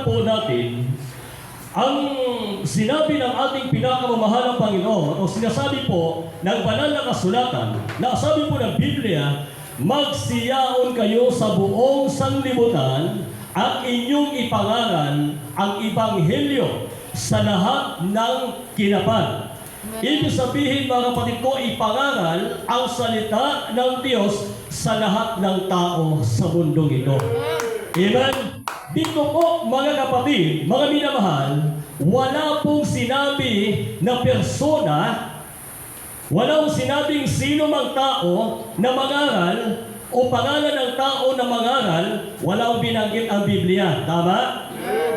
po natin, ang sinabi ng ating pinakamamahalang Panginoon, o sinasabi po ng banal na kasulatan, na sabi po ng Biblia, magsiyaon kayo sa buong sanlibutan at inyong ipangaral ang Ebanghelyo sa lahat ng kinapan. Ibig sabihin, mga kapatid ko, ipangaral ang salita ng Diyos sa lahat ng tao sa mundong ito. Amen? Dito po, mga kapatid, mga minamahal, wala pong sinabi na persona, wala pong sinabing sino mang tao na mangaral o pangalan ng tao na mangaral, wala pong binanggit ang Biblia. Tama?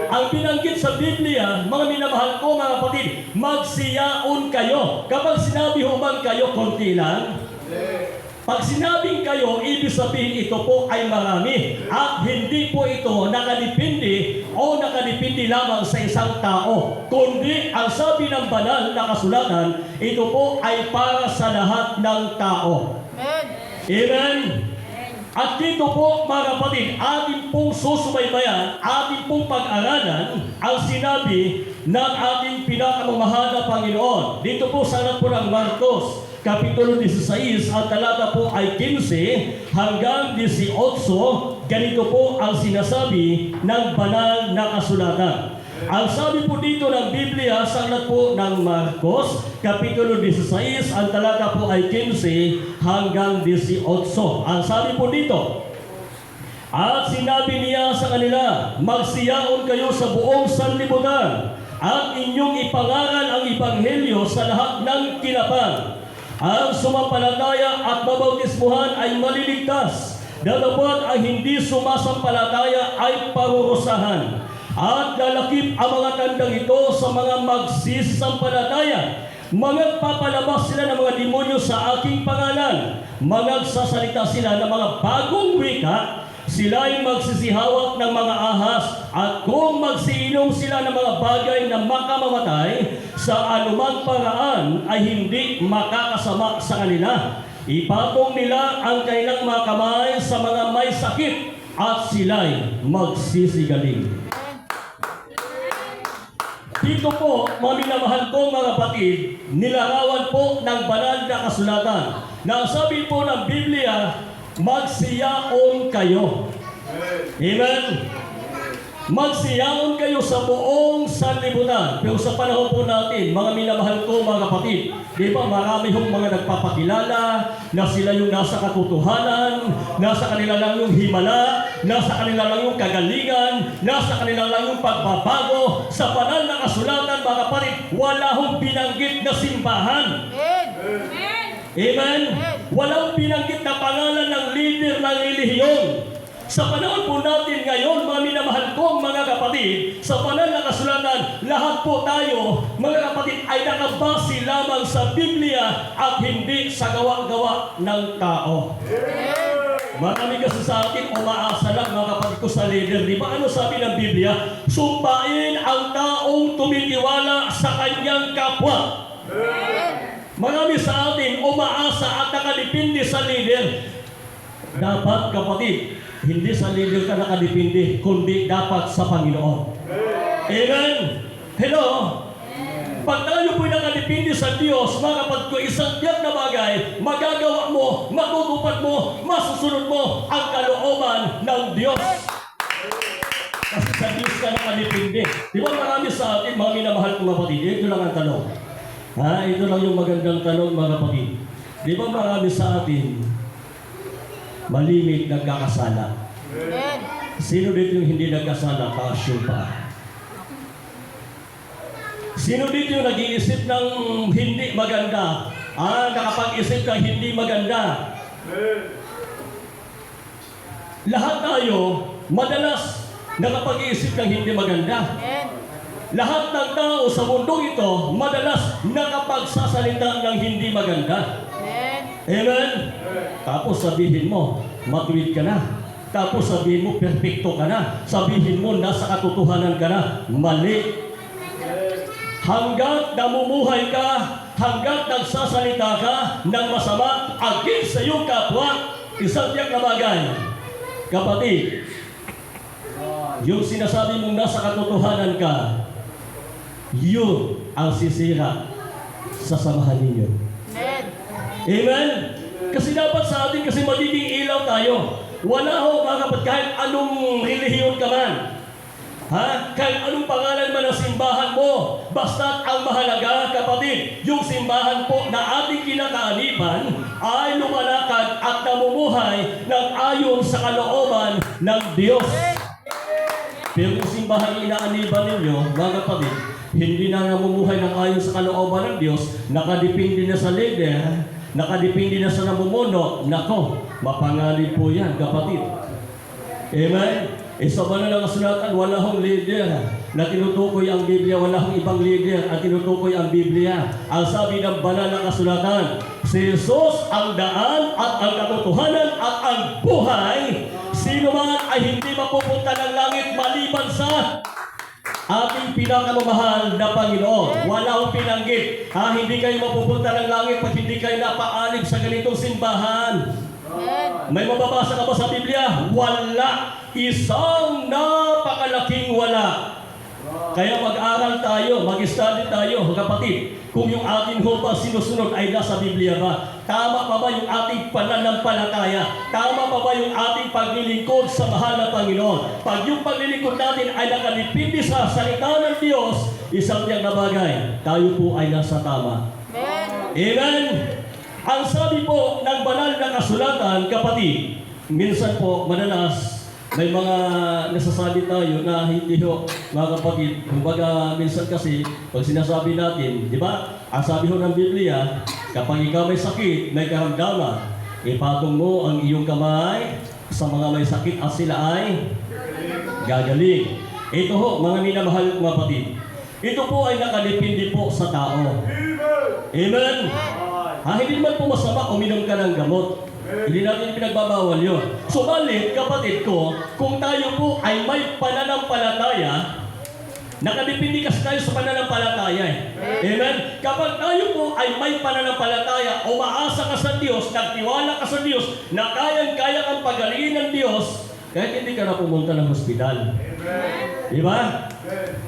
Ang binanggit sa Biblia, mga minamahal ko, mga kapatid, magsiyaon kayo. Kapag sinabi humang kayo, konti lang. Pag sinabing kayo, ibig sabihin ito po ay marami. At hindi po ito nakadepende o nakadepende lamang sa isang tao. Kundi, ang sabi ng banal na kasulatan, ito po ay para sa lahat ng tao. Amen? At dito po, mga kapatid, ating pong susubaybayan, ating pong pag-aralan ang sinabi ng ating pinakamamahal na Panginoon. Dito po sa alat po ng Marcos, Kapitulo 16, ang talata po ay 15 hanggang 18, ganito po ang sinasabi ng banal na kasulatan. Ang sabi po dito ng Biblia sa aklat po ng Marcos, Kapitulo 16, ang talata po ay 15 hanggang 18. Ang sabi po dito, at sinabi niya sa kanila, magsiyaon kayo sa buong sanlibutan at inyong ipangaral ang Ebanghelyo sa lahat ng kinapan. Ang sumampalataya at mabautismuhan ay maliligtas, datapwat ang hindi sumasampalataya ay parurusahan. At lalakip ang mga tandang ito sa mga magsisisampalataya. Magpapalabas sila ng mga demonyo sa aking pangalan. Magsasalita sila ng mga bagong wika. Sila ay magsisihawak ng mga ahas. At kung magsiinom sila ng mga bagay na makamamatay, sa anumang paraan ay hindi makakasama sa kanila. Ipatong nila ang kanilang mga kamay sa mga may sakit at sila'y magsisigaling. Dito po, mga minamahal kong mga kapatid, nilarawan po ng banal na kasulatan. Na sabi po ng Biblia, magsiyaon kayo. Amen? Magsiyaon kayo sa buong sanlibutan. Pero sa panahon po natin, mga minamahal ko, mga kapatid, di ba marami hong mga nagpapakilala na sila yung nasa katotohanan, nasa kanila lang yung himala, nasa kanila lang yung kagalingan, nasa kanila lang yung pagbabago. Sa banal na kasulatan, mga kapatid, wala hong binanggit na simbahan. Amen? Amen? Walang binanggit na pangalan ng leader ng relihiyon. Sa panahon po natin ngayon, mga minamahal kong mga kapatid, sa banal na kasulatan, lahat po tayo, mga kapatid, ay nakabase lamang sa Biblia at hindi sa gawa-gawa ng tao. Marami kasi sa atin, umaasa lang, mga kapatid ko, sa leader. Di ba ano sabi ng Biblia? Sumpain ang taong tumitiwala sa kanyang kapwa. Marami sa atin, umaasa at nakadepende sa leader. Dapat, kapatid, hindi sa leader ka nakadepende, kundi dapat sa Panginoon. Amen? Hello? Pag tayo po'y nakadepende sa Diyos, mga kapatid ko, isang tiyak na bagay, magagawa mo, matutupad mo, masusunod mo ang kalooban ng Diyos. Kasi sa Diyos ka nakadepende. Di ba marami sa atin, mga minamahal kong kapatid, ito lang ang tanong. Ito lang yung magandang tanong, mga kapatid. Di ba marami sa atin, malimit nagkakasala? Sino dito yung hindi nagkasala? Pasyon pa. Sino dito yung nag-iisip ng hindi maganda? Nakapag-isip ng hindi maganda? Lahat tayo, madalas nakapag-iisip ng hindi maganda. Lahat ng tao sa mundong ito, madalas nakapagsasalita ng hindi maganda. Amen? Tapos sabihin mo, matuwid ka na. Tapos sabihin mo, perfecto ka na. Sabihin mo, nasa katotohanan ka na. Mali. Hanggat namumuhay ka, hanggat nagsasalita ka ng masama against sa iyong kapwa, isang tiyak na bagay. Kapatid, Yung sinasabi mong nasa katotohanan ka, yun ang sisira sa samahan ninyo. Amen? Kasi dapat sa atin kasi magiging ilaw tayo. Wala ho mga kapatid, kahit anong relihiyon ka man. Kahit anong pangalan man ang simbahan mo, basta ang mahalaga, kapatid, yung simbahan po na ating kinakaaniban ay lumalakad at namumuhay ng ayon sa kalooban ng Diyos. Pero yung simbahan na inaaniban ninyo, mga kapatid, hindi na namumuhay ng ayon sa kalooban ng Diyos, nakadepende na sa leader, nakadepende na sa namumuno. Nako, mapanganib po yan, kapatid. Amen? Sa banal na kasulatan, wala hong leader na tinutukoy ang Biblia, wala hong ibang leader at tinutukoy ang Biblia. Ang sabi ng banal na kasulatan, si Jesus ang daan at ang katotohanan at ang buhay. Sino man ay hindi mapupunta ng langit maliban sa ating pinakamamahal na Panginoon. Wala akong pinanggit. Hindi kayo mapupunta ng langit pag hindi kayo napaalim sa ganitong simbahan. May mababasa ka ba sa Biblia? Wala. Isang napakalaking wala. Kaya mag-aral tayo, mag-study tayo, kapatid. Kung yung ating hupang sinusunod ay nasa Biblia ba? Tama pa ba yung ating pananampalataya? Tama pa ba yung ating paglilingkod sa mahal na Panginoon? Pag yung paglilingkod natin ay nakadepende sa salita ng Diyos, isang tiyang na bagay, tayo po ay nasa tama. Amen? Ang sabi po ng banal na kasulatan, kapatid, minsan po, madalas, may mga nasasabi tayo na hindi ho, mga kapatid, kumbaga minsan kasi, pag sinasabi natin, di ba, ang sabi ho ng Biblia, kapag ikaw may sakit, may karamdaman, ipatong mo ang iyong kamay sa mga may sakit at sila ay gagaling. Ito ho, mga minamahal mga kapatid, ito po ay nakadepende po sa tao. Amen? Hindi naman po masama uminom ka ng gamot. Hindi natin pinagbabawal yun. Subalit, kapatid ko, kung tayo po ay may pananampalataya, nakadepende kasi tayo sa pananampalataya. Amen? Kapag tayo po ay may pananampalataya, umaasa ka sa Diyos, nagtiwala ka sa Diyos, na kayang-kaya kang pagalingin ng Diyos, kahit hindi ka na pumunta ng hospital. Diba?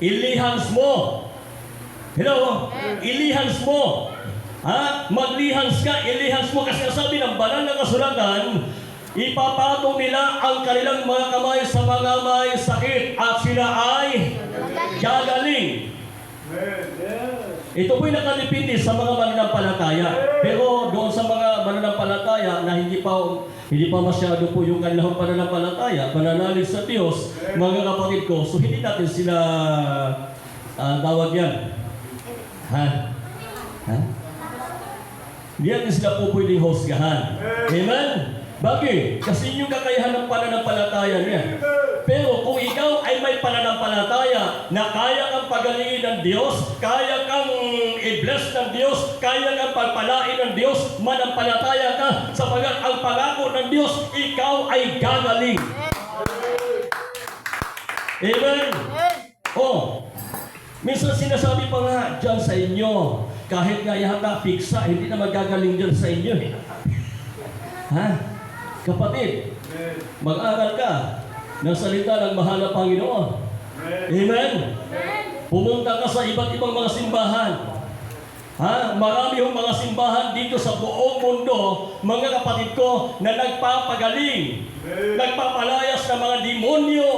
Ilihans mo. Hello? Ilihans mo. Maglihans ka, ilihans mo kasi sabi ng banal na kasulatan, ipapatong nila ang kanilang mga kamay sa mga may sakit at sila ay gagaling. Ito po'y nakadepende sa mga mananampalataya. Pero doon sa mga mananampalataya na hindi pa masyado po yung kanilang pananampalataya, mananalig sa Diyos, mga kapatid ko, so hindi natin sila tawag yan. Hindi natin sila po pwedeng hostgahan. Amen? Bakit? Kasi yung kakayahan ng pananampalataya niya. Pero kung ikaw ay may pananampalataya na kaya kang pagalingin ng Diyos, kaya kang i-bless ng Diyos, kaya kang pagpalain ng Diyos, manampalataya ka sapagkat ang pangako ng Diyos, ikaw ay gagaling. Amen? Minsan sinasabi pa nga dyan sa inyo, kahit nga yata piksa, hindi na magagaling dyan sa inyo. Kapatid, mag-aral ka ng salita ng mahal na Panginoon. Amen? Pumunta ka sa iba't ibang mga simbahan. Marami yung mga simbahan dito sa buong mundo, mga kapatid ko, na nagpapagaling, nagpapalayas ng mga demonyo.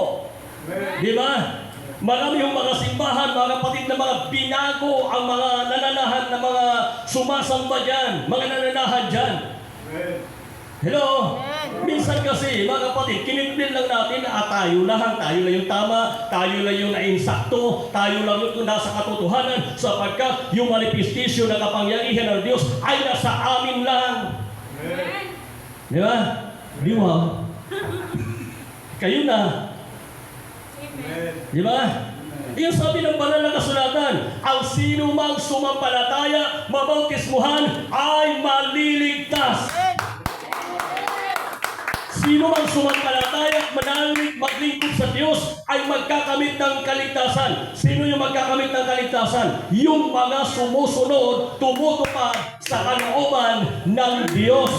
Di ba? Marami yung mga simbahan, mga kapatid, na mga binago ang mga nananahan na mga sumasamba dyan, mga nananahan dyan. Hello? Minsan kasi, mga kapatid, kinipin lang natin na tayo lang yung tama, tayo lang yung nainsakto, tayo lang yung nasa katotohanan, sapagkat yung manifestation na kapangyarihan ng Diyos ay nasa amin lang. Di ba? Di ba? Kayo na. Di ba? Yung sabi ng banal na kasulatan, ang sino mang sumampalataya, mabautismuhan, ay maliligtas. Sino mang sumampalataya, manalig, maglingkod sa Diyos, ay magkakamit ng kaligtasan. Sino yung magkakamit ng kaligtasan? Yung mga sumusunod, tumutupad sa kalooban ng Diyos.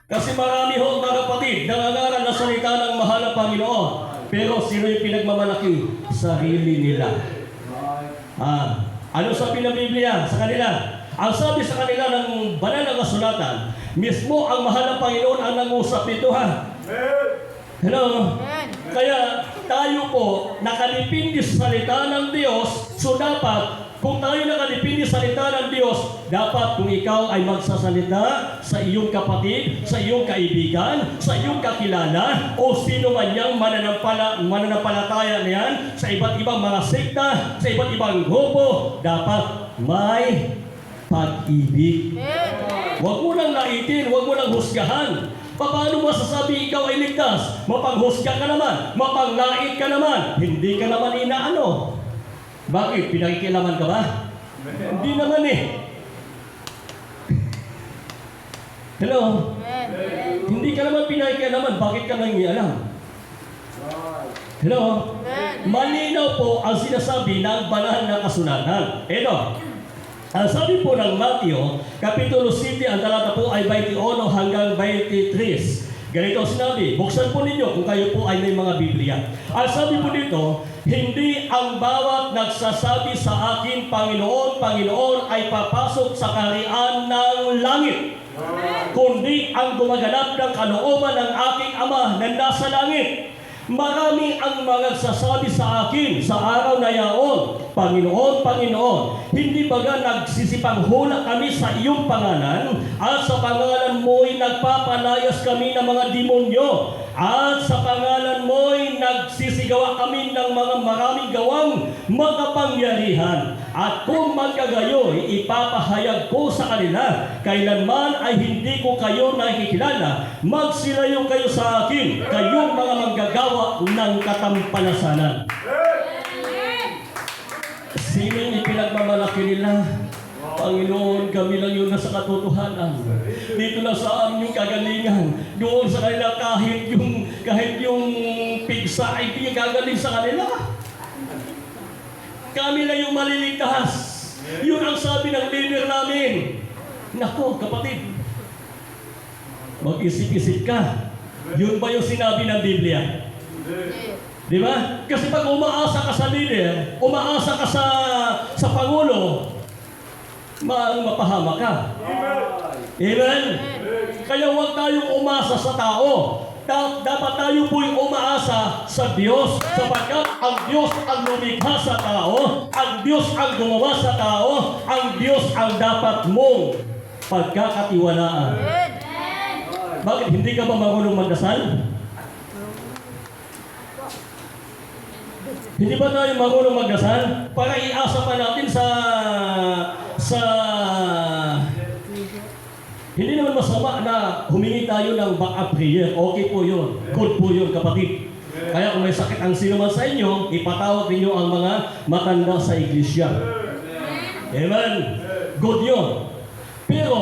Kasi marami ho, mga kapatid, nangangaral na salita ng mahal na Panginoon. Pero sino yung pinagmamalaki? Sarili nila. Ano sabi ng Biblia sa kanila? Ang sabi sa kanila ng banal na kasulatan, mismo ang mahal ng Panginoon ang nangusap nito, ha? Hello? Kaya tayo po nakalipindi sa salita ng Diyos, so dapat kung tayo nakalipindi sa salita ng Diyos, dapat kung ikaw ay magsasalita sa iyong kapatid, sa iyong kaibigan, sa iyong kakilala, o sino man niyang mananampalataya na yan, sa iba't ibang mga sekta, sa iba't ibang grupo, dapat may pag-ibig. Huwag mo lang naitin, huwag mo lang husgahan. Paano masasabi ikaw ay ligtas? Mapanghusga ka naman, mapanglait ka naman, hindi ka naman inaano. Bakit? Pinakikilaman ka ba? Hindi naman eh. Hello? Hindi ka naman pinakikilaman, bakit ka nangialam? Hello? Malinaw po ang sinasabi ng banal na kasulatan. Ito, ang sabi po ng Mateo, Kapitulo 7, ang talata po ay 21 hanggang 23. Ganito ang sinabi, buksan po ninyo kung kayo po ay may mga Biblia. Ang sabi po dito, hindi ang bawat nagsasabi sa akin, Panginoon, Panginoon, ay papasok sa kaharian ng langit, kundi ang gumaganap ng kalooban ng aking Ama na nasa langit. Marami ang mga nagsasabi sa akin sa araw na yaon, Panginoon, Panginoon, hindi baga nagsisipanghula kami sa iyong pangalan, at sa pangalan mo'y nagpapalayas kami ng mga demonyo, at sa pangalan mo'y nagsisigawa kami ng mga maraming gawang makapangyarihan. At kung magkagayoy, ipapahayag ko sa kanila, kailanman ay hindi ko kayo nakikilala. Magsilayo kayo sa akin, kayong mga manggagawa ng katampalasanan. Sino yung ipinagmamalaki nila? Panginoon, kami lang yun nasa katotohanan. Dito lang sa amin yung kagalingan. Doon sa kanila kahit yung pigsa ay di gagaling sa kanila. Kami lang yung maliligtas. Yun ang sabi ng leader namin. Nako, kapatid, mag-isip-isip ka. Yun ba yung sinabi ng Biblia? Di ba? Kasi pag umaasa ka sa leader, umaasa ka sa Pangulo, mapahama ka. Amen? Kaya huwag tayong umasa sa tao. Dapat tayo po'y umaasa sa Diyos, sapagkat ang Diyos ang lumikha sa tao, ang Diyos ang gumawa sa tao, ang Diyos ang dapat mong pagkakatiwalaan. Bakit hindi ka ba marunong magdasal? Hindi ba tayo marunong magdasal? Para iasa pa natin sa hindi naman masama na humingi tayo ng backup prayer. Okay po yun. Good po yun, kapatid. Kaya kung may sakit ang sino man sa inyo, ipatawag ninyo ang mga matanda sa iglesia. Amen. Good yun. Pero,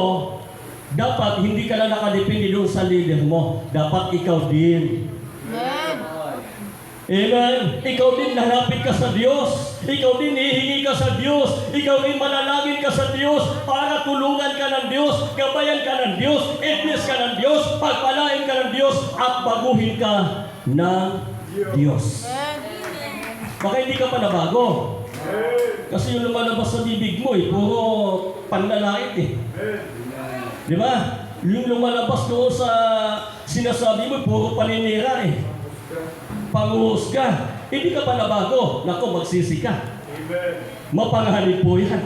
dapat hindi ka lang nakadepende doon sa leader mo. Dapat ikaw din. Amen. Ikaw din lalapit ka sa Diyos. Ikaw din hihingi ka sa Diyos. Ikaw din manalangin ka sa Diyos para tulungan ka ng Diyos, gabayan ka ng Diyos, i-bless ka ng Diyos, pagpalain ka ng Diyos, at baguhin ka ng Diyos. Baka hindi ka pa nabago. Kasi yung lumalabas sa bibig mo, puro panlalait eh. Di ba? Yung lumalabas doon sa sinasabi mo, puro paninira eh. Panguhos ka. Hindi ka pa nabago. Naku, magsisi ka. Mapanganib po yan.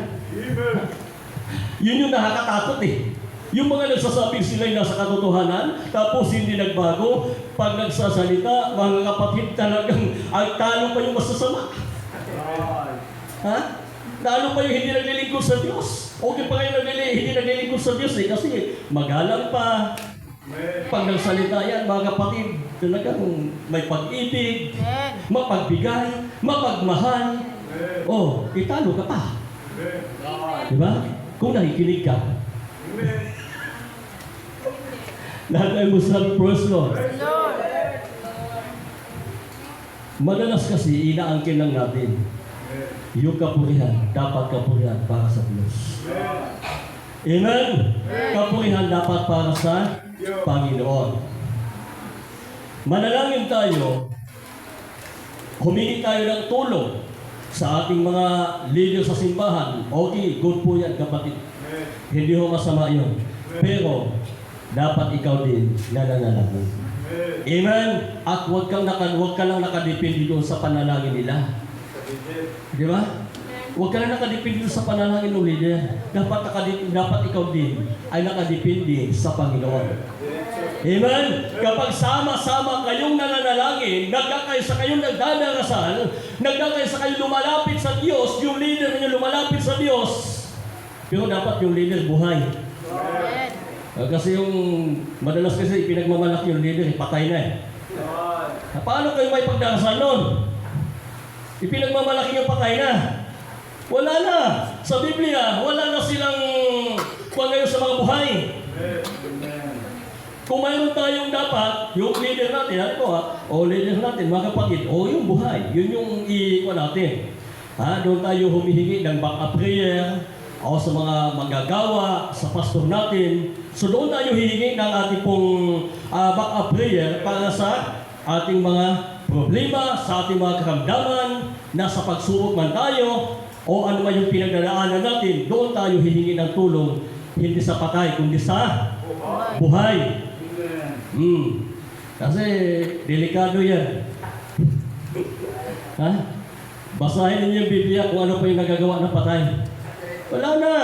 Yun yung nakakatakot eh. Yung mga nagsasabing sila'y nasa katotohanan, tapos hindi nagbago, pag nagsasalita, mga kapatid talagang ay talo pa yung masasama. Ha? Talo pa yung hindi naglilingkod sa Diyos. Okay pa kayo hindi naglilingkod sa Diyos eh, kasi magalang pa. Pag nagsalita yan, mga kapatid, talagang may pag-ibig, mapagbigay, mapagmahal. Oh, italo ka pa. Diba? Kung nakikinig ka. Lahat ay Muslim, praise Lord. Madalas kasi, inaangkin lang natin. Yung kapurihan, dapat kapurihan para sa Diyos. Amen? Kapurihan dapat para sa Panginoon. Manalangin tayo humingi tayo ng tulong sa ating mga leader sa simbahan. Okay, good po yan, kapatid. Hindi ho masama yun. Pero, dapat ikaw din nananalangin. Amen? At huwag ka lang nakadepende doon sa panalangin nila. Di ba? Huwag ka lang nakadepende doon sa panalangin ng leader. Dapat ikaw din ay nakadepende sa Panginoon. Amen? Kapag sama-sama kayong nananalangin, nagkakaisa kayong nagdadarasal, nagkakaisa kayong lumalapit sa Diyos, yung leader ninyo lumalapit sa Diyos, pero dapat yung leader buhay. Kasi yung madalas kasi pinagmamalaki yung leader, patay na eh. Paano kayo may pagdarasal nun? Ipinagmamalaki yung patay na. Wala na. Sa Biblia, wala na silang kuha ngayon sa mga buhay. Kung mayroon tayong dapat, yung leader natin, leader natin, mga kapatid, yung buhay, yun yung i-kuha natin. Doon tayo humihingi ng backup prayer, o sa mga manggagawa, sa pastor natin. So doon tayo hihingi ng ating pong backup prayer para sa ating mga problema, sa ating mga karamdaman, na sa pagsubok man tayo, o ano man yung pinagdadaanan natin, doon tayo hihingi ng tulong, hindi sa patay, kundi sa buhay. Kasi delikado yan. Basahin ninyo yung Biblia kung ano pa yung nagagawa ng patay. Wala na.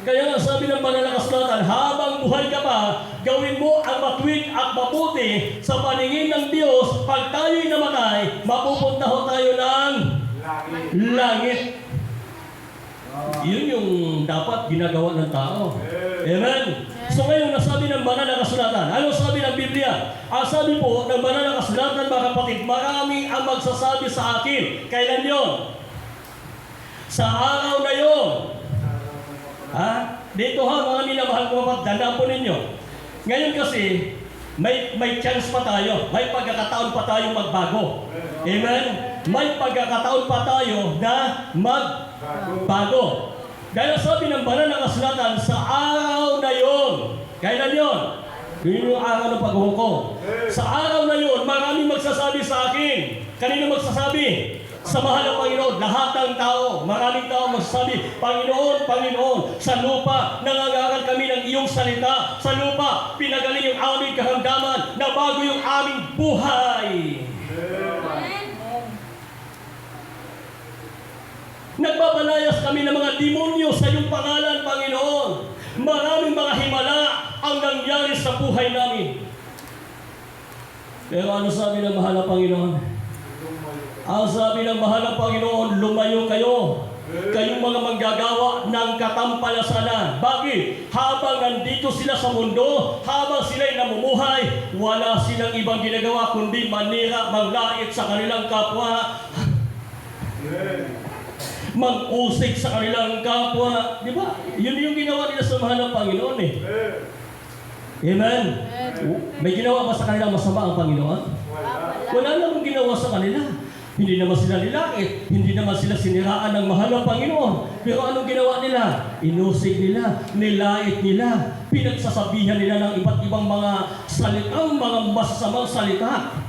Kaya nga sabi ng banal na kasulatan, habang buhay ka pa, gawin mo ang matuwid at mabuti sa paningin ng Diyos. Pag tayo'y namatay, mapupunta ho tayo ng langit. Yun yung dapat ginagawa ng tao. Amen? So ngayon, nasabi ng banal na kasulatan. Ano sabi ng Biblia? Ang sabi po ng banal na kasulatan, mga kapatid, marami ang magsasabi sa akin. Kailan yon? Sa araw na yon. Dito mga minamahal ko kapatid, tandaan po ninyo. Ngayon kasi, may chance pa tayo. May pagkakataon pa tayo magbago. Amen? May pagkakataon pa tayo na magbago. Dahil sabi ng banal na kasulatan, sa araw na yon. Kailan yon? Yun yung araw ng paghuhukom. Sa araw na yon, maraming magsasabi sa akin. Kanino magsasabi? Sa mahal ng Panginoon, lahat ng tao, maraming tao magsasabi, Panginoon, Panginoon, sa lupa, nangangaral kami ng iyong salita. Sa lupa, pinagaling yung aming karamdaman, na bago yung aming buhay. Nagbabalayas kami ng mga demonyo sa iyong pangalan, Panginoon. Maraming mga himala ang nangyari sa buhay namin. Pero ano sabi ng mahal na Panginoon? Ang sabi ng mahal na Panginoon, lumayo kayo. Kayong mga manggagawa ng katampalasanan. Bakit? Habang nandito sila sa mundo, habang sila'y namumuhay, wala silang ibang ginagawa kundi manira, manglait sa kanilang kapwa. Mag-usik sa kanilang kapwa. Di ba? Yun yung ginawa nila sa mahal ng Panginoon eh. Amen? May ginawa ba sa kanilang masama ang Panginoon? Wala namang ginawa sa kanila. Hindi naman sila nilait, hindi naman sila siniraan ng mahal ng Panginoon. Pero anong ginawa nila? Inusig nila, nilait nila, pinagsasabihan nila ng iba't ibang mga salitang, mga masasamang salita.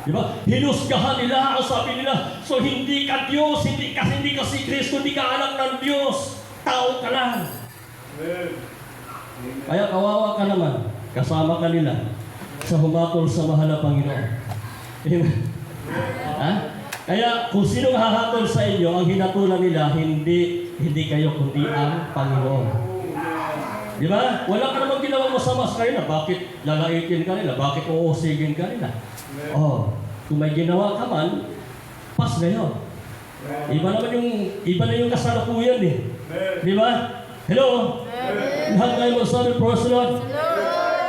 Diba? Hinusgahan nila, ang sabi nila, so hindi ka Diyos, hindi ka si Kristo, hindi ka anak ng Diyos, tao ka lang. Kaya kawawa ka naman, kasama ka nila sa humatol sa mahal na Panginoon. Kaya kung sinong hahatol sa inyo, ang hinatulan nila, hindi kayo kundi ang Panginoon. Di ba? Wala ka namang ginawang masama sa kanila. Bakit lalaitin ka nila? Bakit uusigin ka nila? Kung may ginawa ka man, pas na yun. Iba na yung kasalukuyan eh. Di ba? Hello? Lahat tayo magsabi, praise the Lord.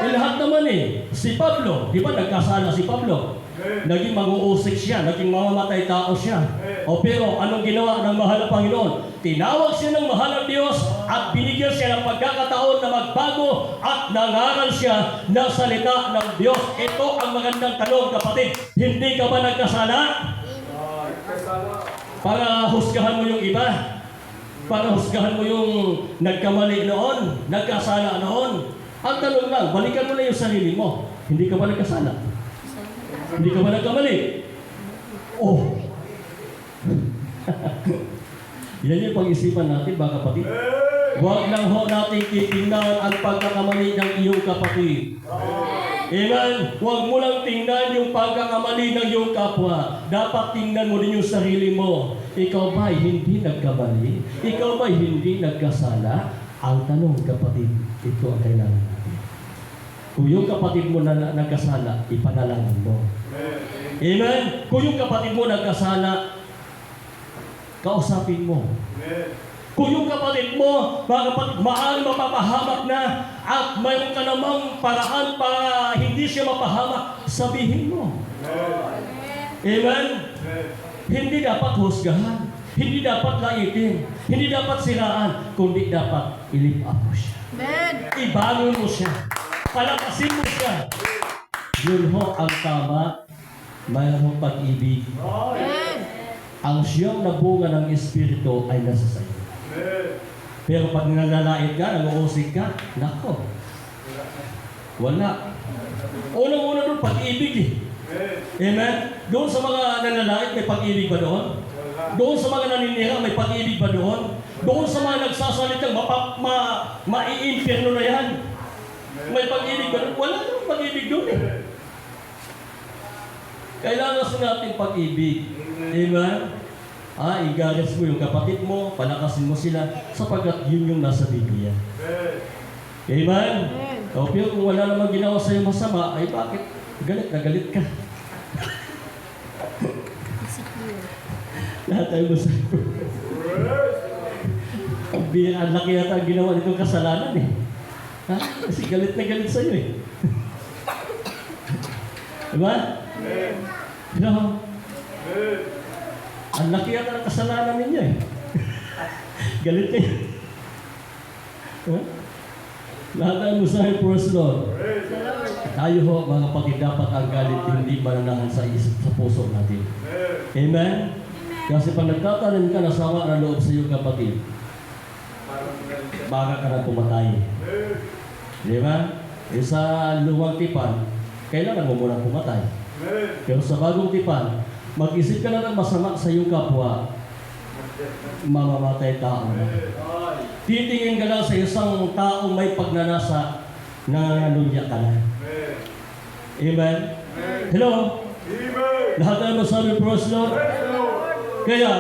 Lahat naman eh. Si Pablo, di ba nagkasala si Pablo? Naging mag-uusik siya, naging mamamatay tao siya. Pero anong ginawa ng mahal na Panginoon? Tinawag siya ng mahal ng Diyos at binigyan siya ng pagkakataon na magbago at nangaral siya ng salita ng Diyos. Ito ang magandang tanong, kapatid. Hindi ka ba nagkasala? Para husgahan mo yung iba? Para husgahan mo yung nagkamali noon, nagkasala noon? Ang tanong lang, balikan mo na yung sarili mo. Hindi ka ba nagkasala? Hindi ka ba nagkamali? Oh. Yan yung pag-isipan natin, mga kapatid. Huwag lang ho natin titingnan ang pagkakamali ng iyong kapatid. Amen? Huwag mo lang tingnan yung pagkakamali ng iyong kapwa. Dapat tingnan mo din yung sarili mo. Ikaw ba'y hindi nagkamali? Ikaw ba'y hindi nagkasala? Ang tanong, kapatid, ito ang kailangan natin. Kung yung kapatid mo na nagkasala, ipanalangin mo. Amen? Kung yung kapatid mo nagkasala, kausapin mo. Kung yung kapatid mo, mga kapatid, maaaring mapapahamak na at mayroon ka namang paraan para hindi siya mapahamak, sabihin mo. Amen? Hindi dapat husgahan. Hindi dapat laitin. Hindi dapat siraan. Kundi dapat i-lift up mo siya. Ibangon mo siya. Palakasin mo siya. Yun ho ang tama. Mayroong pag-ibig. Ang siyang na bunga ng Espiritu ay nasa sayo. Pero pag nalalait ka, nag-uusig ka, nako. Wala. Unang-una doon, pag-ibig eh. Amen? Doon sa mga nalalait, may pag-ibig ba doon? Doon sa mga naninira, may pag-ibig ba doon? Doon sa mga nagsasalitang maiimpierno na yan. May pag-ibig ba doon? Wala naman pag-ibig doon eh. Kailangan sa natin pag-ibig. Amen? Igares mo yung kapatid mo, palakasin mo sila, sapagkat yun yung nasa Biblia. Amen? O, pero kung wala namang ginawa sa'yo masama, ay bakit? Galit na galit ka. Lahat tayo masama. Ang laki yata ang ginawa nitong kasalanan eh. Ha? Kasi galit na galit sa'yo eh. Diba? No? Ang laki yata ng kasalanan ninyo eh. Galit eh. Huh? Lahat tayo masahil, praise the Lord. Tayo ho, mga kapatid, dapat ang galit hindi mananahan sa puso natin. Amen? Kasi pag nagtatanim ka na sama na loob sa iyong kapatid, baka ka na pumatay. Di ba? Sa luwang tipan, kailangan mo muna pumatay. Pero sa bagong tipan, mag-isip ka na ng masama sa iyong kapwa, mamamatay tao na. Titingin ka lang sa isang taong may pagnanasa, nanganunya ka na. Amen? Hello? Lahat tayo masabi, praise the Lord. Kaya,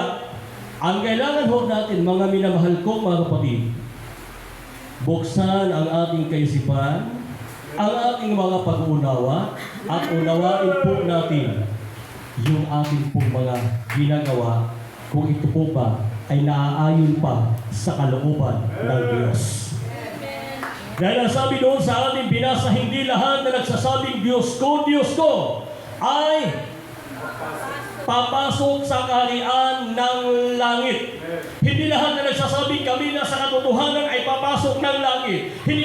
ang kailangan ho natin, mga minamahal ko, mga kapatid, buksan ang ating kaisipan, ang ating mga pag-unawa, at unawain po natin yung ating pong mga ginagawa kung ito po ba ay naaayon pa sa kalooban ng Diyos. Dahil ang sabi doon sa ating binasa, hindi lahat na nagsasabing Diyos ko, ay papasok sa kaharian ng langit. Hindi lahat na nagsasabing kami na sa katotohanan ay papasok ng langit. Hindi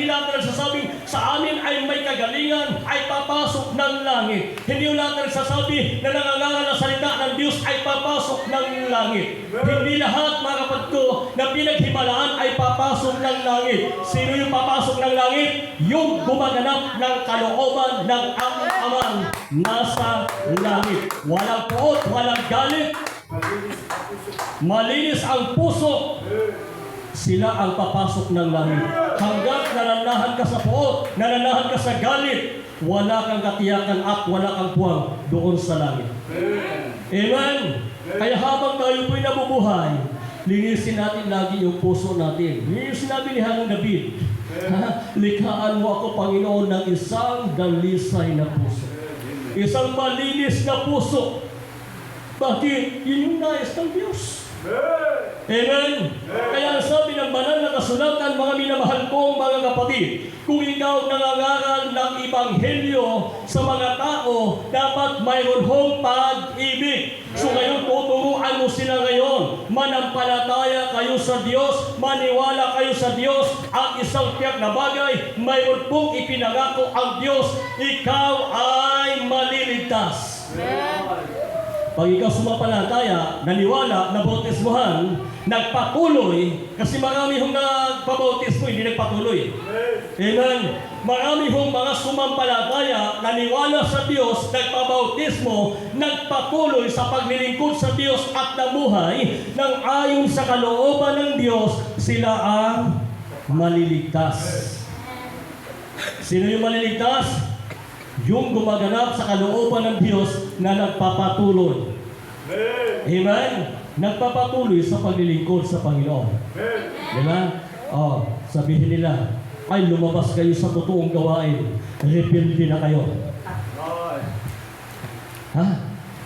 lahat na nagsasabing sa amin ay may kagalingan ay papasok ng langit. Hindi lahat na nagsasabi na nangangaral na salita ng Diyos ay papasok ng langit. Hindi lahat, mga kapatid ko, na pinaghimalaan ay papasok ng langit. Sino yung papasok ng langit? Yung gumaganap ng kalooban ng aming Amang nasa langit. Walang poot, walang galit. Malinis ang puso. Sila ang papasok ng langit. Hanggat nananahan ka sa poot, nananahan ka sa galit, wala kang katiyakan at wala kang puwang doon sa langit. Amen? Kaya habang tayo po'y nabubuhay, linisin natin lagi yung puso natin. Yung sinabi ni Haring David, likhaan mo ako, Panginoon, ng isang dalisay na puso. Isang malinis na puso. Bakit? Yun yung nais ng Diyos. Amen? Kaya sabi ng banal na kasulatan, mga minamahal kong mga kapatid, kung ikaw nangangaral ng Ebanghelyo sa mga tao, dapat mayroon hong pag-ibig. So ngayon, tuturuan mo sila ngayon. Manampalataya kayo sa Diyos, maniwala kayo sa Diyos, at isang tiyak na bagay, mayroon pong ipinangako ang Diyos, ikaw ay maliligtas. Pag ikaw sumapalataya, naniwala, nabautismuhan, nagpatuloy, kasi marami hong nagpabautismo, hindi nagpatuloy. Amen? marami hong mga sumampalataya, naniwala sa Diyos, nagpabautismo, nagpatuloy sa paglilingkod sa Diyos at namuhay nang ayon sa kalooban ng Diyos, sila ang maliligtas. Sino yung maliligtas? Yung gumaganap sa kalooban ng Diyos na nagpapatuloy. Amen? Nagpapatuloy sa paglilingkod sa Panginoon. Diba? Sabihin nila, ay lumabas kayo sa totoong gawain. Rebelde na kayo. Ha?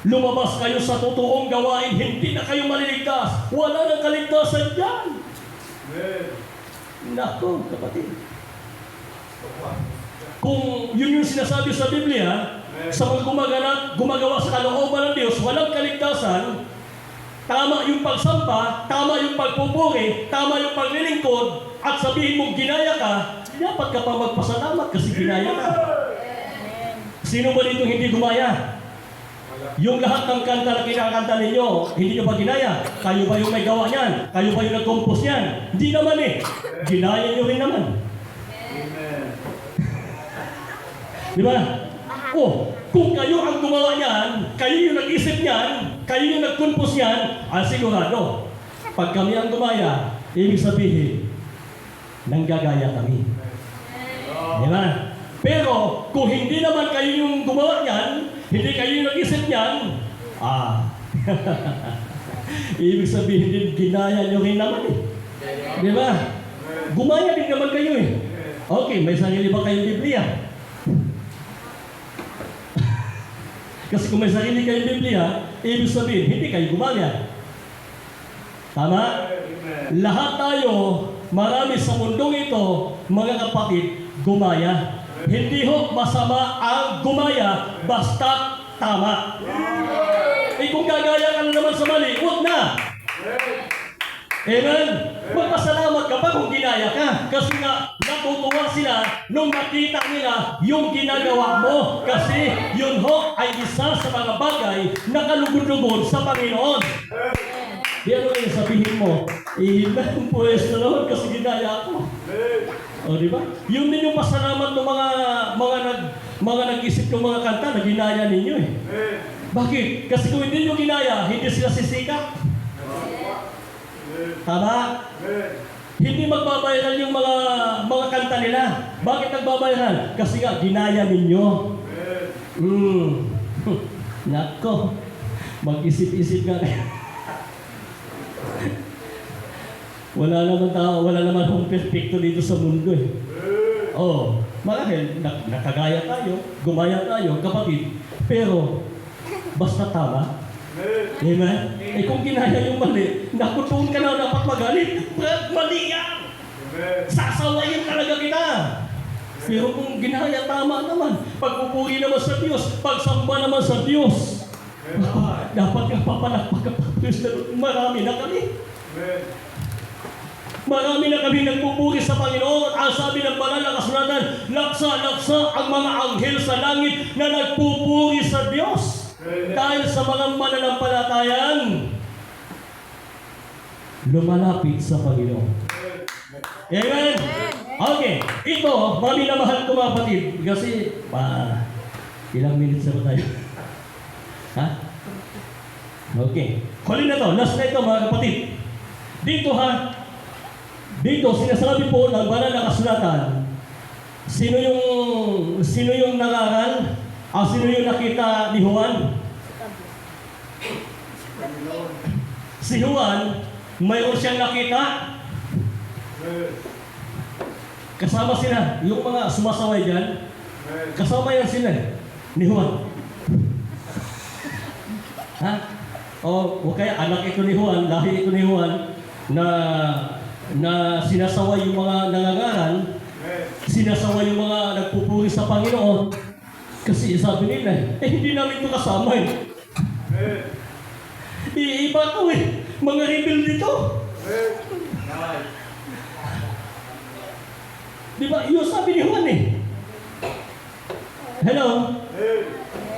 Lumabas kayo sa totoong gawain, hindi na kayo maliligtas. Wala nang kaligtasan dyan. Nako, kapatid. Kung yun yung sinasabi sa Biblia, sa mga gumagawa sa kalooban ng Diyos, walang kaligtasan, tama yung pagsampa, tama yung pagpupuri, tama yung paglilingkod, at sabihin mong ginaya ka, dapat ka pa magpasalamat kasi ginaya ka. Sino ba dito hindi gumaya? Yung lahat ng kanta na kinakanta ninyo, hindi nyo ba ginaya? Kayo ba yung may gawa niyan? Kayo ba yung nag-compose niyan? Hindi naman eh. Ginaya nyo rin naman. Di ba? Kung kayo ang gumawa niyan, kayo yung nag-isip niyan, kayo yung nag-compose niyan, sigurado, pag kami ang gumaya, ibig sabihin, nanggagaya kami. Di ba? Pero, kung hindi naman kayo yung gumawa niyan, hindi kayo yung nag-isip niyan, ibig sabihin din, ginaya nyo rin naman eh. Di ba? Gumaya din naman kayo eh. Okay, may sarili ba kayong Biblia? Kasi kung may sarili kayong Biblia, ibig sabihin, hindi kayo gumaya. Tama? Lahat tayo, marami sa mundong ito, mga kapatid, gumaya. Hindi ho masama ang gumaya, basta tama. Kung gagaya ka na naman sa mali, huwag na. Amen? Magpasalamat ka pa kung ginaya ka. Kasi nga, natutuwa sila nung makita nila yung ginagawa mo. Kasi yun ho ay isa sa mga bagay na kalugod-lugod sa Panginoon. Di ano yung sabihin mo? Amen po na Lord kasi ginaya ako. O di ba? Yun din yung pasalamat ng mga nag-isip ng mga kanta na ginaya ninyo eh. Bakit? Kasi kung hindi nyo ginaya, hindi sila sisikat. Tama? Hindi magbabayaran yung mga kanta nila. Bakit nagbabayaran? Kasi nga, ginaya ninyo. Nako. Mag-isip-isip nga kayo. Wala naman tao, wala naman akong perfecto dito sa mundo eh. Marahil, nakagaya tayo, gumaya tayo, kapatid. Pero, basta tama. Amen? Kung ginaya yung mali, nakutuon ka na dapat magalit. Mali yan! Sasawayin talaga kita. Pero kung ginaya, tama naman. Pagpupuri naman sa Diyos, pagsamba naman sa Diyos. Dapat kang papalakpak ka pa. Marami na kami. Marami na kami nagpupuri sa Panginoon. Ang sabi ng banal na kasulatan, laksa-laksa ang mga anghel sa langit na nagpupuri sa Diyos. Dahil sa mga mananampalatayan, lumalapit sa Panginoon. Amen? Okay. Ito, mami na mahal ko mga kapatid. Kasi, ilang minutes na ba tayo? Ha? Okay. Huli na to. Last na ito mga kapatid. Dito, sinasabi po ng banal na kasulatan, sino yung nangaral? Sino yung nakita ni Juan? Si Juan, mayroon siyang nakita. Kasama sila, yung mga sumasaway dyan, kasama yan sila ni Juan. Ha? O kaya anak ito ni Juan, lahi ito ni Juan, na sinasaway yung mga nangangaral, sinasaway yung mga nagpupuri sa Panginoon. Kasi sabi nila, hindi namin ito kasama eh. Iba ito eh. Mga rebel dito. Di ba? Yung sabi ni Juan eh. Hello?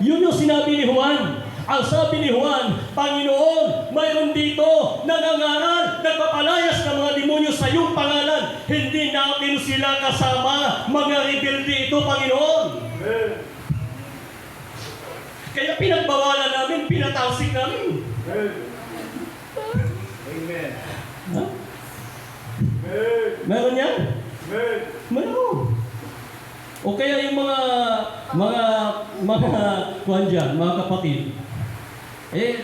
Yun yung sinabi ni Juan. Ang sabi ni Juan, Panginoon, mayroon dito nangangaral, nagpapalayas ng mga demonyo sa iyong pangalan. Hindi natin sila kasama, mga rebelde ito, Panginoon. Kaya pinagbawalan namin, pinatalsik namin. Amen. Ha? Meron yan? Meron. O kaya yung kuhan dyan, mga kapatid.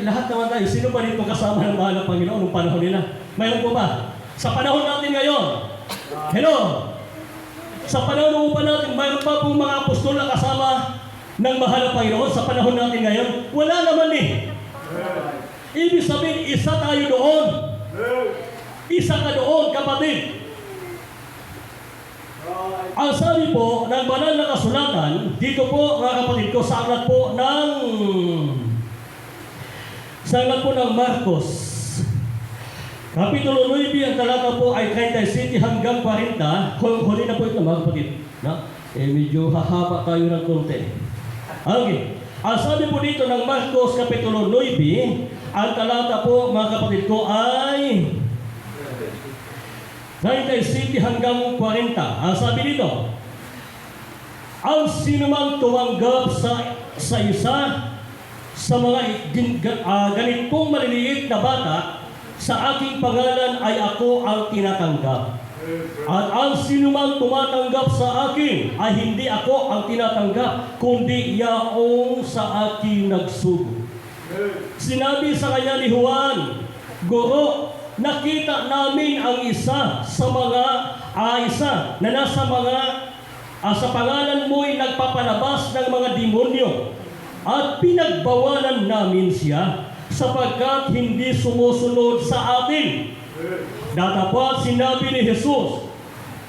Lahat naman tayo, sino ba dito kasama ng mahal ng Panginoon nung panahon nila? Mayroon po ba? Sa panahon natin ngayon, hello? Sa panahon pa natin, mayroon pa pong mga apostol na kasama ng mahal ng Panginoon sa panahon natin ngayon? Wala naman eh. Ibig sabihin, isa tayo doon. Isa ka doon, kapatid. Ang sabi po ng banal na kasulatan, dito po mga kapatid ko, sa aklat po ng Marcos, Kapitulo 9, ang talata po ay 37 hanggang 40. Huli na po ito mga kapatid. Medyo hahaba tayo ng konti. Okay. Ang sabi po dito ng Marcos Kapitulo 9, ang talata po mga kapatid ko ay 37 hanggang 40. Ang sabi dito, ang sinumang tumanggap sa isa sa mga ganitong maliliit na bata, sa aking pangalan ay ako ang tinatanggap. At ang sinumang tumatanggap sa akin ay hindi ako ang tinatanggap, kundi yaong sa akin nagsugo. Sinabi sa kanya ni Juan, Guro, nakita namin ang isa na nasa sa pangalan mo'y nagpapalabas ng mga demonyo at pinagbawalan namin siya sapagkat hindi sumusunod sa atin. Datapwat sinabi ni Jesus,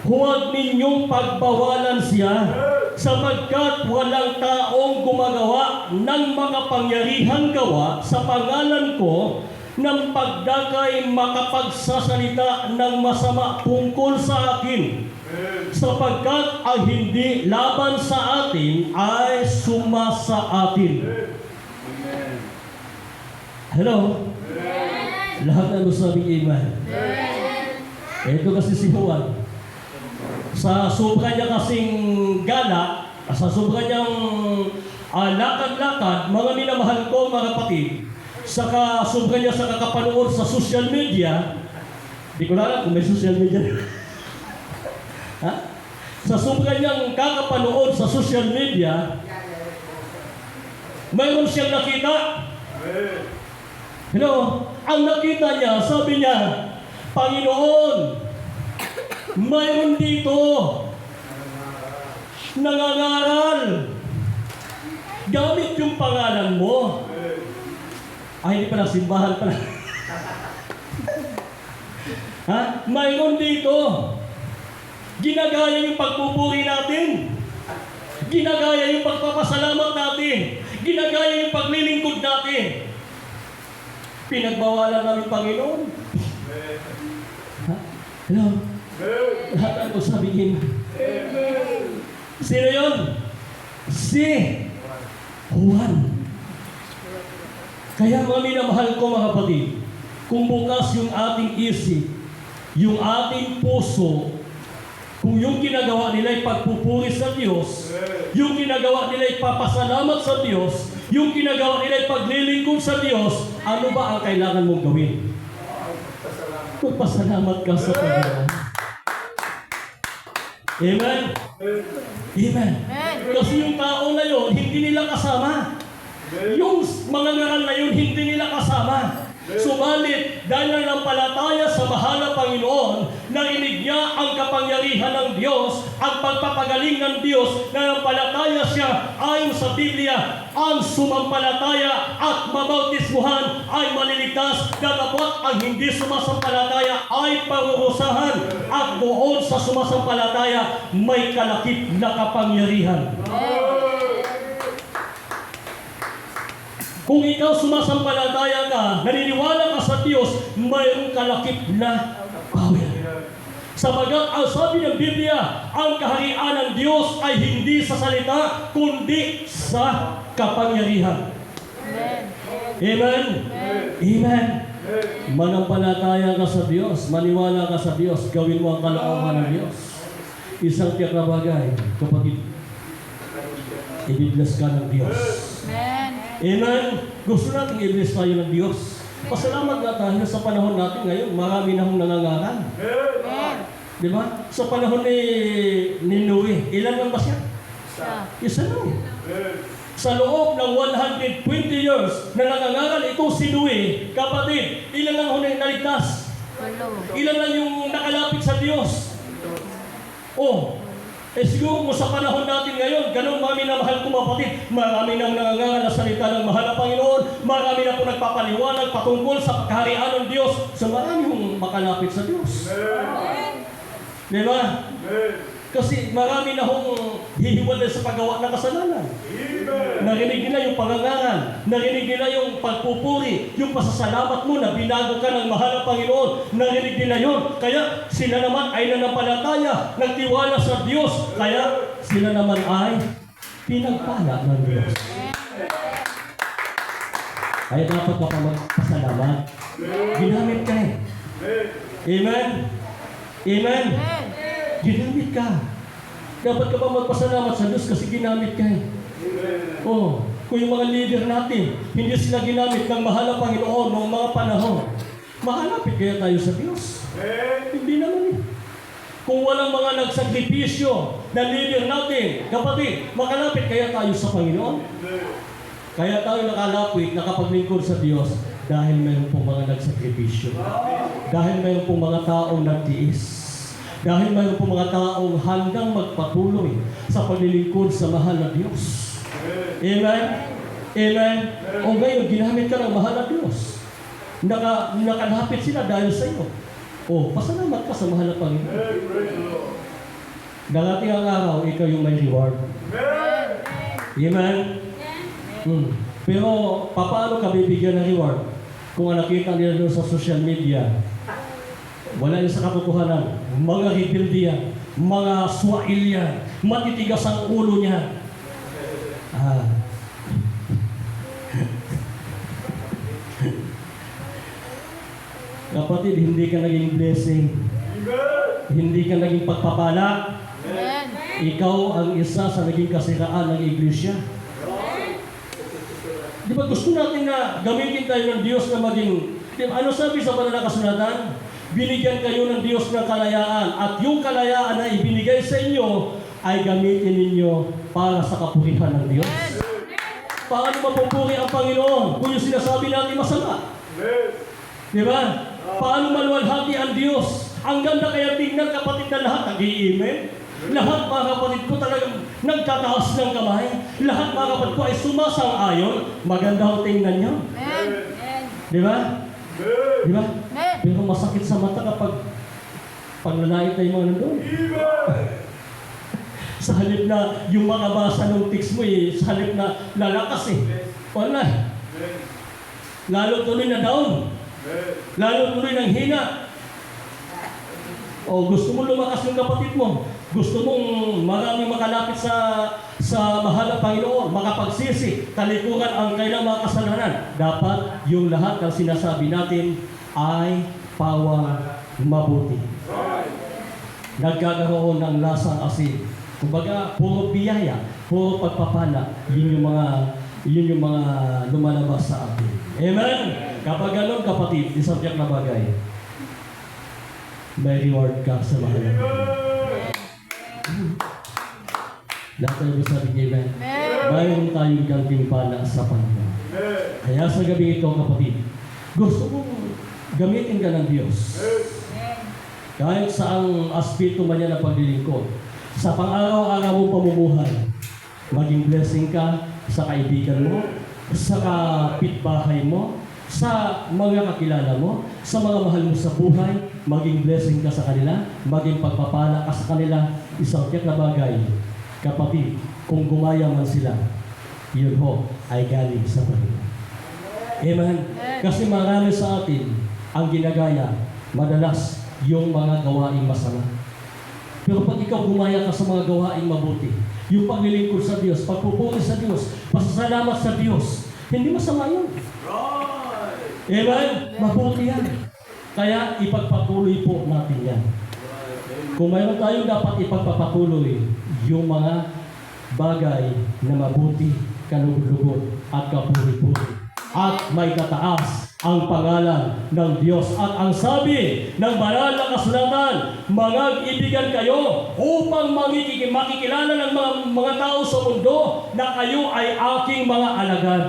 huwag ninyong pagbawalan siya sapagkat walang taong gumagawa ng mga pangyarihang gawa sa pangalan ko ng pagdakay makapagsasalita ng masama tungkol sa akin, sapagkat ang hindi laban sa atin ay sumasa atin. Hello? Lahat na masabing amen. Ito kasi si Juan. Sa sobra niya kasing gala, sa sobra niyang lakad-lakad, mga minamahal ko mga kapatid, saka sobra niya sa kakapanood sa social media, di ko na alam kung may social media. Ha? Sa sobra niyang kakapanood sa social media, mayroon siyang nakita. Hello? Ang nakita niya, sabi niya, Panginoon, mayroon dito nangangaral. Gamit yung pangalan mo. Ay, hindi pala, simbahan pala. Ha? Mayroon dito. Ginagaya yung pagpupuri natin. Ginagaya yung pagpapasalamat natin. Ginagaya yung paglilingkod natin. Pinagbawalan namin Panginoon. Ha? Hello? Lahat ang sabihin. Sino yun? Si Juan. Kaya mga minamahal ko mga kapatid, kung bukas yung ating isip, yung ating puso, kung yung ginagawa nila ay pagpupuri sa Diyos, yung ginagawa nila ay papasalamat sa Diyos, yung ginagawa nila ay paglilingkod sa Diyos, ano ba ang kailangan mong gawin? Magpasalamat ka sa Panginoon. Amen? Amen. Kasi yung tao na yun, hindi nila kasama. Yung mga ngaral na yun, hindi nila kasama. Subalit, dahil nanampalataya sa mahal na Panginoon, narinig niya ang kapangyarihan ng Diyos, ang pagpapagaling ng Diyos, nanampalataya siya ayon sa Biblia, ang sumampalataya at mabautismuhan ay maliligtas, datapwat ang hindi sumasampalataya ay parurusahan, at doon sa sumasampalataya may kalakip na kapangyarihan. Kung ikaw sumasampalataya ka, naniniwala ka sa Diyos, mayroong kalakip na power. Sabagat ang sabi ng Biblia, ang kaharian ng Diyos ay hindi sa salita, kundi sa kapangyarihan. Amen. Amen? Amen. Manampalataya ka sa Diyos, maniwala ka sa Diyos, gawin mo ang kalooban ng Diyos. Isang tiyak na bagay, kapatid, i-bless ka ng Diyos. Amen. Gusto natin i-bless tayo ng Diyos. Pasalamat na tayo sa panahon natin ngayon. Marami na hong nangangaral. Di ba? Sa panahon ni Noe, ilan lang ba siya? Isa lang. Sa loob ng 120 years na nangangaral ito si Noe, kapatid, ilan lang hong naligtas? Ilan lang yung nakalapit sa Diyos? Siguro mo sa panahon natin ngayon, ganun marami na mahal kong kapatid, marami nang nangangaral na salita ng mahal na Panginoon, marami na po nagpapaliwanag patungkol sa pagkaharian ng Diyos, so marami hong makalapit sa Diyos. Diba? Kasi marami na hong hihiwalay sa paggawa ng kasalanan. Narinig nila yung pangangaral, narinig nila yung pagpupuri, yung pasasalamat mo na binago ka ng mahal na Panginoon, narinig nila yun. Kaya sila naman ay nanampalataya, nagtiwala sa Diyos, kaya sila naman ay pinagpala ng Diyos. Kaya dapat ka pa magpasalamat. Ginamit ka eh. Amen? Amen? Ginamit ka. Dapat ka pa magpasalamat sa Diyos kasi ginamit ka eh. Kung yung mga leader natin, hindi sila ginamit ng mahal na Panginoon noong mga panahon, makalapit kaya tayo sa Diyos? Hindi naman eh. Kung walang mga nagsakripisyo na leader natin, kapatid, makalapit kaya tayo sa Panginoon? Kaya tayo nakalapit, nakapaglingkod sa Diyos dahil mayroon pong mga nagsakripisyo. Dahil mayroon pong mga taong nagtiis. Dahil mayroon pong mga taong handang magpatuloy sa paglilingkod sa mahal na Diyos. Amen? Amen? O ngayon, ginamit ka ng mahal na Diyos. Nakalapit sila dahil sa iyo. Pasalamat ka sa mahal na Panginoon. Darating ang araw, ikaw yung may reward. Amen? Pero, paano ka bibigyan ng reward? Kung nakita nila doon sa social media, wala yung sa katotohanan, mga rebelde yan, mga swail yan, matitigas ang ulo niya. Kapatid, hindi ka naging blessing. Hindi ka naging pagpapala. Ikaw ang isa sa naging kasiraan ng iglesia. Di ba gusto natin na gamitin tayo ng Diyos na maging, ano sabi sa banal na kasulatan? Binigyan kayo ng Diyos ng kalayaan at yung kalayaan na ibinigay sa inyo ay gamitin ninyo para sa kapurihan ng Diyos. Paano mapupuri ang Panginoon kung yung sinasabi natin masama? Di ba? Paano maluwalhati ang Diyos? Ang ganda kaya tingnan kapatid na lahat nag-i-amen. Lahat mga kapatid ko talagang nagtataas ng kamay. Lahat mga kapatid ko ay sumasang-ayon. Maganda ang tingnan niyo. Di ba? Di ba? Pero masakit sa mata kapag paglalait na yung mga nandun. Sa halip na yung makabasa ng text mo sa halip na lalakas wala. Lalo tuloy na down. Lalo tuloy ng hina. Gusto mo lumakas yung kapatid mo. Gusto mong maraming makalapit sa mahal na Panginoon, makapagsisi, talikuran ang kailang mga kasalanan. Dapat yung lahat ng sinasabi natin ay pawang mabuti. Nagkakaroon ng lasang asin. Kumbaga, puro biyaya, puro pagpapala, yun yung mga lumalabas sa atin. Amen? Kapag ganun, kapatid, isang tiyak na bagay, may reward ka sa mahal na Panginoon. Lahat tayo sabi niya, amen? Mayroon tayong gantimpala sa Panginoon. Kaya sa gabi ito, kapatid, gusto mong gamitin ka ng Diyos. Kahit saang aspeto man yan na paglilingkod, sa pang-araw-araw mong pamumuhay, maging blessing ka sa kaibigan mo, sa kapitbahay mo, sa mga kakilala mo, sa mga mahal mo sa buhay, maging blessing ka sa kanila, maging pagpapala ka sa kanila. Isang tiyak na bagay, kapatid, kung gumaya man sila, yun ho ay galing sa Panginoon. Amen? Kasi marami sa atin ang ginagaya, madalas yung mga gawaing masama. Pero pag ikaw gumaya ka sa mga gawaing mabuti, yung paglilingkod sa Diyos, pagpupuri sa Diyos, pasasalamat sa Diyos, Hindi masama yun. Amen? Mabuti yan. Kaya ipagpatuloy po natin yan. Kung mayroon tayong dapat ipagpapatuloy, yung mga bagay na mabuti, kalugod-lugod at kapuri-puri. At may tataas ang pangalan ng Diyos. At ang sabi ng banal na kasulatan, magag-ibigan kayo upang makikilala ng mga tao sa mundo na kayo ay aking mga alagad.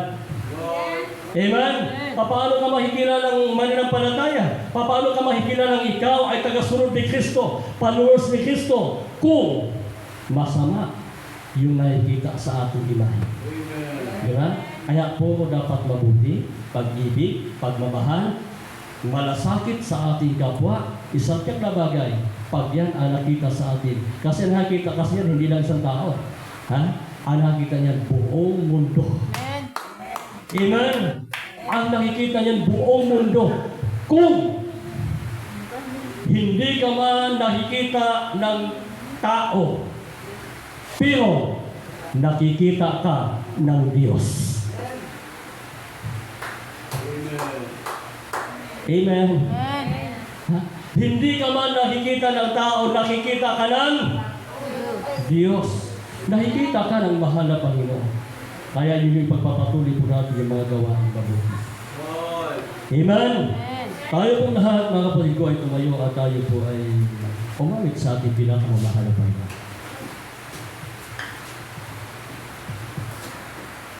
Amen? Paano ka makikilala ng mananampalataya? Paano ka makikilala ng ikaw ay tagasunod ni Kristo, followers ni Kristo, kung masama yung nakikita sa ating imahe? Diba? Kaya po dapat mabuti, pag-ibig, pagmamahal, malasakit sa ating kapwa, isang tiyak na bagay, pag yan ang nakita sa atin. Kasi nakikita kasi yan, hindi lang isang tao. Ha? Ang nakita niyan buong mundo. Amen? Ang nakikita niyan buong mundo. Kung hindi ka man nakikita ng tao, pero nakikita ka ng Diyos. Amen. Ha? Hindi ka man nakikita ng tao, nakikita ka ng Diyos. Nakikita ka ng mahal na Panginoon. Kaya yun yung pagpapatuloy po natin yung mga gawain mabuti. Amen. Tayo pong lahat, mga kapatid ko, ay tumayo at tayo po ay umamit sa ating pinakamamahal na Panginoon.